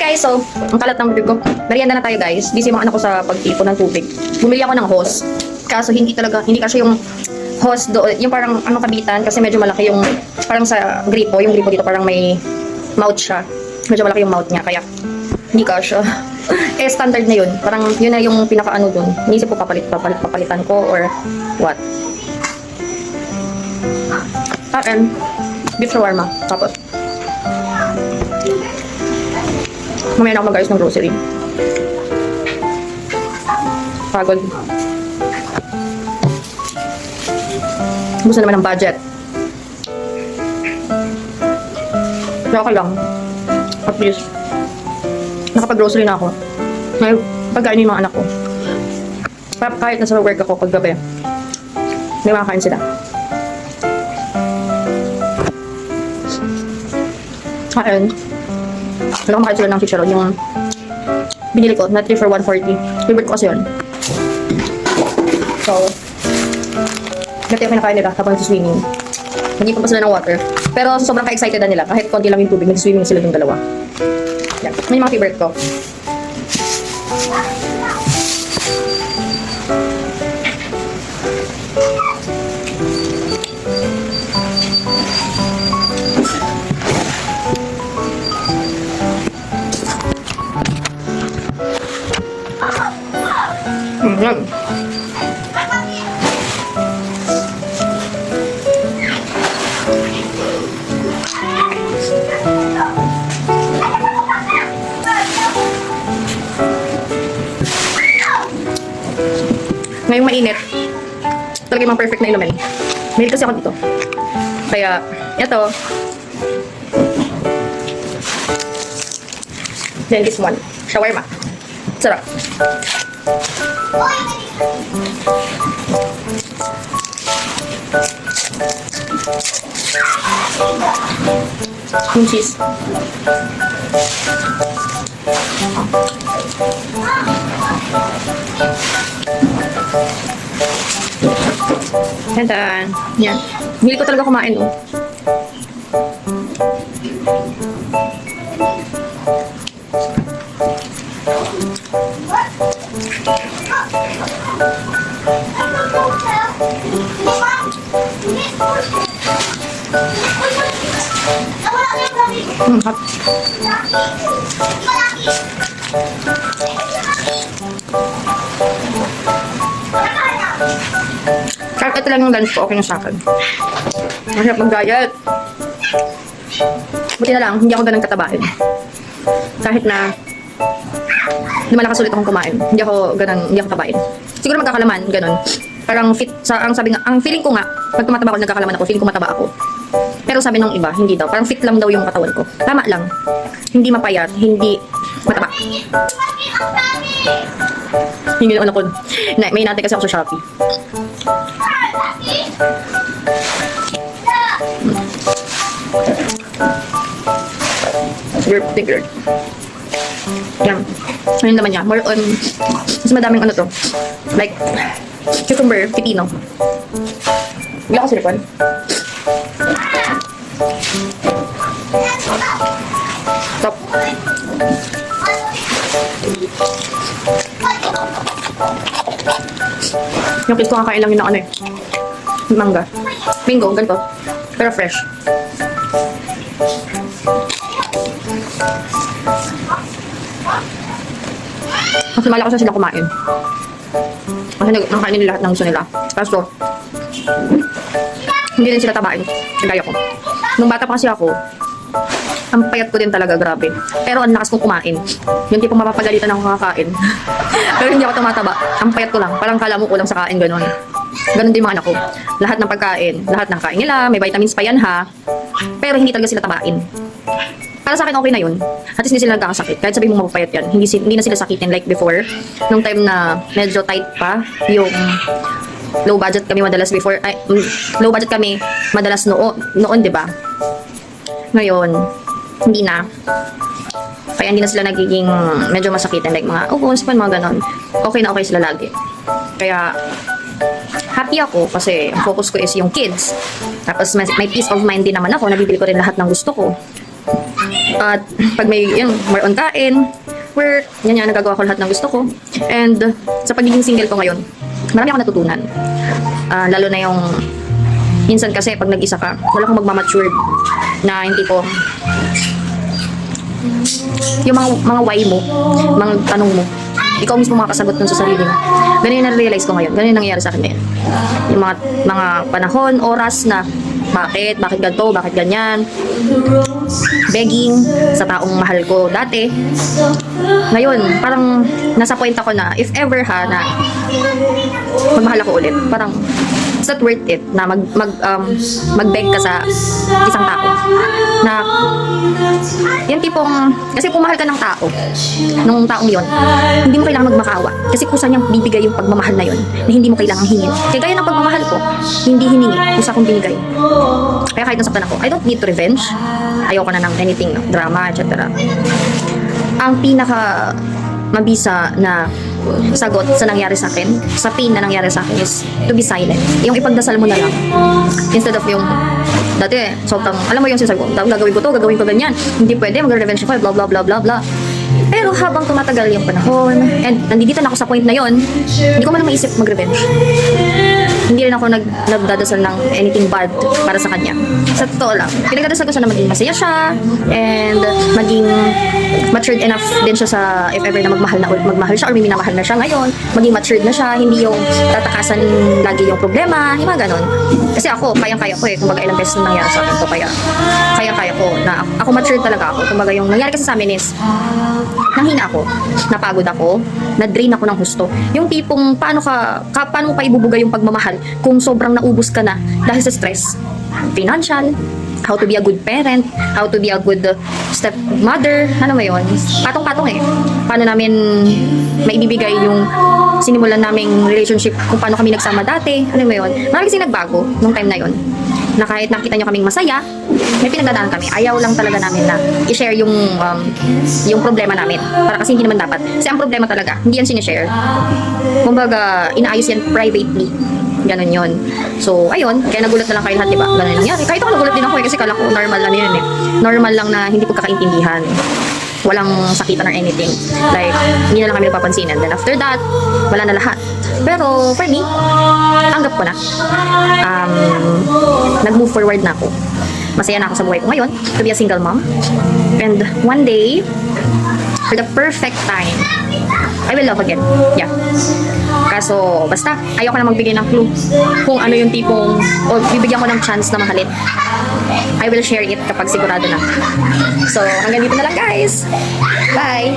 guys, so, ang kalat ng bibig ko. Merienda na tayo guys. Busy mga anak ko sa pagtipon ng tubig. Bumili ako ng hose. Kaso hindi kasi yung hose doon, yung parang kabitan, kasi medyo malaki yung, parang sa gripo, yung gripo dito parang may mouth siya. Medyo malaki yung mouth niya, kaya hindi kasha. Eh, standard na yun. Parang yun na yung pinaka-ano dun. Inisip ko papalitan ko or what. Akin, beef shawarma. Tapos, mamaya na ako mag-ayos ng grocery. Pagod. Gusto naman ng budget. Pero okay lang. At least, nakapag-grocery na ako. May pagkain yung mga anak ko. Kahit nasa work ako paggabi, may makakain sila. Ayun. Nakamakain sila ng chicharon. Yung binili ko, na 3 for 140. Favorite ko kasi yun. So, dati ako kinakain nila habang swimming. Nag-ipon pa sila ng water. Pero sobrang ka-excited na nila. Kahit konti lang yung tubig, nag-swimming sila yung dalawa. Yan. May mga favorite ko. Yan. Ngayong mainit, talaga yung mga perfect na inumin. Mahilig kasi ako dito. Kaya, ito. Then this one, shawarma. Sarap. Yung cheese. And then, yan. Hindi ko talaga kumain, oh. Hot. Kahit ito lang yung lunch ko, okay na sa akin. Masarap mag-diet. Buti na lang, hindi ako ganun katabain. Kahit na lumalakas ulit akong kumain, hindi ako tabain. Siguro magkakalaman, ganun. Parang fit, ang feeling ko nga, pag tumataba ako, nagkakalaman ako, feeling ko mataba ako. Pero sabi nung iba, hindi daw. Parang fit lang daw yung katawan ko. Tama lang. Hindi mapayat, hindi mataba. Hindi naman ako. May inantay kasi ako sa Shopee. Tigger. Yan. Ayun naman niya. More on, mas madaming ano to. Like, cucumber, pipino. Wala ko silikon. Top. Yung kiss ko kakain lang yun ng ano eh. Mangga. Bingo, ganito. Pero fresh. Kasi malakas na sila kumain. Kasi nakakain nila lahat ng gusto nila. Kaso, hindi rin sila tabain. Kagaya ko. Nung bata pa kasi ako, ang payat ko din talaga, grabe. Pero ang lakas kong kumain. Yung tipong mapapagalitan ako kakain. Pero hindi ako tumataba. Ang payat ko lang. Parang kala mo kulang sa kain, gano'n. Gano'n din mga anak ko. Lahat ng pagkain, lahat ng kain nila, may vitamins pa yan ha. Pero hindi talaga sila tabain. Para sa akin, okay na yun. At least hindi sila nagkakasakit. Kahit sabihin mo mapapayat yan, hindi na sila sakitin like before. Nung time na medyo tight pa, yung low budget kami madalas before, low budget kami madalas noon, di ba? Ngayon, hindi na. Kaya hindi na sila nagiging medyo masakitan. Like mga, mga ganon. Okay na okay sila lagi. Kaya, happy ako kasi ang focus ko is yung kids. Tapos may peace of mind din naman ako. Nabibili ko rin lahat ng gusto ko. At pag may, yun, more on kain, work, ganyan, nagagawa ko lahat ng gusto ko. And sa pagiging single ko ngayon, marami akong natutunan. Lalo na yung, minsan kasi pag nag-isa ka, wala kang magmamatured na hindi po, yung mga why mo, mga tanong mo, ikaw mismo makakasagot dun sa sarili mo. Ganun yung na-realize ko ngayon. Ganun yung nangyayari sa akin ngayon. Yung mga panahon, oras na bakit ganito, bakit ganyan. Begging sa taong mahal ko dati. Ngayon, parang nasa point ako na if ever na magmahal ako ulit, parang it's not worth it na mag-beg ka sa isang tao. Na yung tipong, kasi kung mahal ka ng tao, nung taong yon, hindi mo kailangan magmakaawa. Kasi kusa niyang bibigay yung pagmamahal na yon na hindi mo kailangang hingin. Kaya gaya ng pagmamahal ko, hindi hiningi, kusa kong binigay. Kaya kahit nasaktan ako, I don't need to revenge. Ayoko na ng anything, drama, etc. Ang pinaka mabisa na sagot sa nangyari sa akin, sa pain na nangyari sa akin is to be silent. Yung ipagdasal mo na lang. Instead of yung, dati, sobrang, alam mo yung sinasabi ko, gagawin ko to, gagawin ko ganyan. Hindi pwede, mag-revenge ako, blah, blah, blah, blah, blah. Pero habang tumatagal yung panahon, and nandito na ako sa point na yon, hindi ko man maisip mag-revenge. Hindi rin ako nagdadasal ng anything bad para sa kanya. Sa totoo lang, pinagdadasal ko siya na maging masaya siya, and maging matured enough din siya sa if ever na magmahal siya or may minamahal na siya ngayon, maging matured na siya, hindi yung tatakasan lagi yung problema, yung mga ganon. Kasi ako, kayang-kaya ko kumbaga ilang beses na nangyari sa akin to, kaya kayang-kaya ko na ako matured talaga ako. Kumbaga yung nangyari kasi sa amin is nanghina ako, napagod ako, na-drain ako ng husto. Yung tipong paano mo pa ibubuga yung pagmamahal kung sobrang naubos ka na dahil sa stress, financial, how to be a good parent, how to be a good stepmother, ano mo yun, patong-patong paano namin maibibigay yung sinimulan naming relationship, kung paano kami nagsama dati, ano mo yun, marami kasi nagbago nung time na yun, na kahit nakita nyo kaming masaya, may pinagdadaanan kami. Ayaw lang talaga namin na i-share yung problema namin. Para kasi hindi naman dapat. Kasi ang problema talaga, hindi yan sinishare. Kumbaga, inaayos yan privately. Ganon yun. So, ayun. Kaya nagulat na lang kayo lahat, diba? Ganon yung nangyari. Kahit ako nagulat din ako kasi kala ko normal lang yun Normal lang na hindi pagkakaintindihan. Walang sakitan or anything. Like, hindi na lang kami nagpapansin. And then after that, wala na lahat. Pero, for me, tanggap ko na. Nag-move forward na ako. Masaya na ako sa buhay ko ngayon to be a single mom. And one day, for the perfect time, I will love again. Yeah. Kaso, basta, ayoko na magbigay ng clue kung ano yung tipong, o bibigyan ko ng chance na mahalin. I will share it kapag sigurado na. So, hanggang dito na lang guys. Bye!